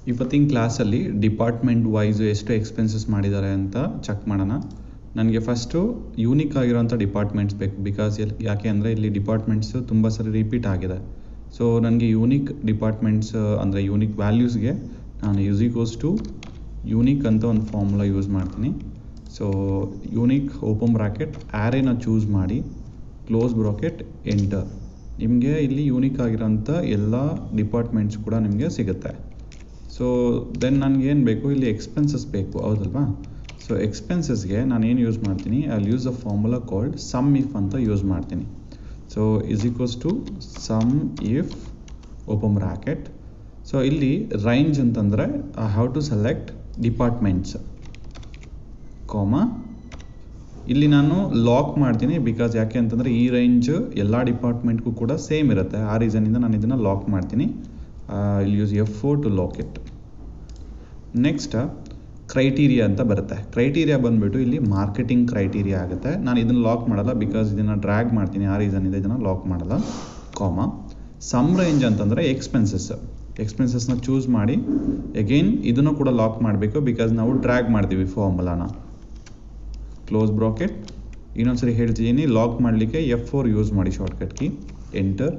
ಇವತ್ತಿನ ಕ್ಲಾಸಲ್ಲಿ department wise ಎಷ್ಟು ಎಕ್ಸ್ಪೆನ್ಸಸ್ ಮಾಡಿದ್ದಾರೆ ಅಂತ ಚೆಕ್ ಮಾಡೋಣ. ನನಗೆ ಫಸ್ಟು ಯೂನಿಕ್ ಆಗಿರೋಂಥ ಡಿಪಾರ್ಟ್ಮೆಂಟ್ಸ್ ಬೇಕು, ಬಿಕಾಸ್ ಯಾಕೆ ಅಂದರೆ ಇಲ್ಲಿ ಡಿಪಾರ್ಟ್ಮೆಂಟ್ಸು ತುಂಬ ಸರಿ ರಿಪೀಟ್ ಆಗಿದೆ. ಸೊ ನನಗೆ ಯೂನಿಕ್ ಡಿಪಾರ್ಟ್ಮೆಂಟ್ಸ್ ಅಂದರೆ ಯೂನಿಕ್ ವ್ಯಾಲ್ಯೂಸ್ಗೆ ನಾನು ಯೂಸ್ ಯೂನಿಕ್ ಅಂತ ಒಂದು ಫಾರ್ಮುಲಾ ಯೂಸ್ ಮಾಡ್ತೀನಿ. ಸೊ ಯೂನಿಕ್ ಓಪನ್ ಬ್ರಾಕೆಟ್ ಆ್ಯರೇನ ಚೂಸ್ ಮಾಡಿ ಕ್ಲೋಸ್ ಬ್ರಾಕೆಟ್ ಎಂಟರ್. ನಿಮಗೆ ಇಲ್ಲಿ ಯೂನಿಕ್ ಆಗಿರೋಂಥ ಎಲ್ಲ ಡಿಪಾರ್ಟ್ಮೆಂಟ್ಸ್ ಕೂಡ ನಿಮಗೆ ಸಿಗುತ್ತೆ. ಸೊ ದೆನ್ ನನಗೇನು ಬೇಕು, ಇಲ್ಲಿ ಎಕ್ಸ್ಪೆನ್ಸಸ್ ಬೇಕು, ಹೌದಲ್ವಾ? ಸೊ ಎಕ್ಸ್ಪೆನ್ಸಸ್ಗೆ ನಾನು ಏನು ಯೂಸ್ ಮಾಡ್ತೀನಿ, ಅಲ್ಲಿ use a formula called SUMIF ಅಂತ ಯೂಸ್ ಮಾಡ್ತೀನಿ. So SUMIF open bracket. So ಇಲ್ಲಿ ರೇಂಜ್ ಅಂತಂದರೆ I have to select departments, ಇಲ್ಲಿ ನಾನು ಲಾಕ್ ಮಾಡ್ತೀನಿ. ಬಿಕಾಸ್ ಯಾಕೆ ಅಂತಂದರೆ ಈ ರೇಂಜ್ ಎಲ್ಲ ಡಿಪಾರ್ಟ್ಮೆಂಟ್ಗೂ ಕೂಡ ಸೇಮ್ ಇರುತ್ತೆ. ಆ ರೀಸನಿಂದ ನಾನು ಇದನ್ನು ಲಾಕ್ ಮಾಡ್ತೀನಿ. ಇಲ್ಲಿ use F4 to lock it. Next criteria ಅಂತ ಬರುತ್ತೆ. ಕ್ರೈಟೀರಿಯಾ ಬಂದುಬಿಟ್ಟು ಇಲ್ಲಿ ಮಾರ್ಕೆಟಿಂಗ್ ಕ್ರೈಟೀರಿಯಾ ಆಗುತ್ತೆ. ನಾನು ಇದನ್ನು ಲಾಕ್ ಮಾಡಲ್ಲ, ಬಿಕಾಸ್ ಇದನ್ನು ಡ್ರ್ಯಾಗ್ ಮಾಡ್ತೀನಿ. ಆ ರೀಸನಿಂದ ಇದನ್ನು ಲಾಕ್ ಮಾಡಲ್ಲ. ಸಮ್ ರೇಂಜ್ ಅಂತಂದರೆ ಎಕ್ಸ್ಪೆನ್ಸಸ್ನ ಚೂಸ್ ಮಾಡಿ ಅಗೇನ್ ಇದನ್ನು ಕೂಡ ಲಾಕ್ ಮಾಡಬೇಕು, ಬಿಕಾಸ್ ನಾವು ಡ್ರ್ಯಾಗ್ ಮಾಡ್ತೀವಿ ಫಾರ್ಮುಲಾನ. Close bracket. ಇನ್ನೊಂದ್ಸರಿ ಹೇಳ್ತಿದ್ದೀನಿ, ಲಾಕ್ ಮಾಡಲಿಕ್ಕೆ F4 ಯೂಸ್ ಮಾಡಿ ಶಾರ್ಟ್ಕಟ್ ಕೀ, ಎಂಟರ್.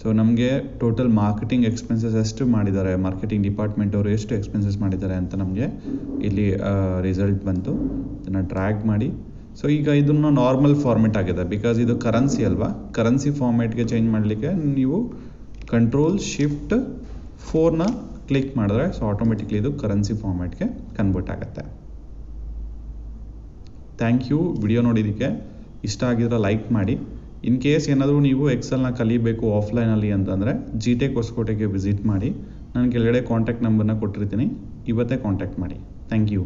ಸೊ ನಮಗೆ ಟೋಟಲ್ ಮಾರ್ಕೆಟಿಂಗ್ ಎಕ್ಸ್ಪೆನ್ಸಸ್ ಎಷ್ಟು ಮಾಡಿದ್ದಾರೆ, ಮಾರ್ಕೆಟಿಂಗ್ ಡಿಪಾರ್ಟ್ಮೆಂಟ್ ಅವರು ಎಷ್ಟು ಎಕ್ಸ್ಪೆನ್ಸಸ್ ಮಾಡಿದ್ದಾರೆ ಅಂತ ನಮಗೆ ಇಲ್ಲಿ ರಿಸಲ್ಟ್ ಬಂತು. ಇದನ್ನು ಡ್ರ್ಯಾಗ್ ಮಾಡಿ. ಸೊ ಈಗ ಇದನ್ನು ನಾರ್ಮಲ್ ಫಾರ್ಮೆಟ್ ಆಗಿದೆ, ಬಿಕಾಸ್ ಇದು ಕರೆನ್ಸಿ ಅಲ್ವಾ. ಕರೆನ್ಸಿ ಫಾರ್ಮೆಟ್ಗೆ ಚೇಂಜ್ ಮಾಡಲಿಕ್ಕೆ ನೀವು Ctrl+Shift+4ನ ಕ್ಲಿಕ್ ಮಾಡಿದ್ರೆ ಸೊ ಆಟೋಮೆಟಿಕ್ಲಿ ಇದು ಕರೆನ್ಸಿ ಫಾರ್ಮೆಟ್ಗೆ ಕನ್ವರ್ಟ್ ಆಗುತ್ತೆ. Thank you. ವಿಡಿಯೋ ನೋಡಿದ್ದಕ್ಕೆ. ಇಷ್ಟ ಆಗಿದ್ರೆ ಲೈಕ್ ಮಾಡಿ. ಇನ್ ಕೇಸ್ ಏನಾದರೂ ನೀವು ಎಕ್ಸೆಲ್ನ ಕಲಿಬೇಕು ಆಫ್ಲೈನಲ್ಲಿ ಅಂತಂದರೆ GTech ಹೊಸಕೋಟೆಗೆ ವಿಸಿಟ್ ಮಾಡಿ. ನಾನು ಕೆಳಗಡೆ ಕಾಂಟ್ಯಾಕ್ಟ್ ನಂಬರ್ನ ಕೊಟ್ಟಿರ್ತೀನಿ, ಇವತ್ತೇ ಕಾಂಟ್ಯಾಕ್ಟ್ ಮಾಡಿ. Thank you.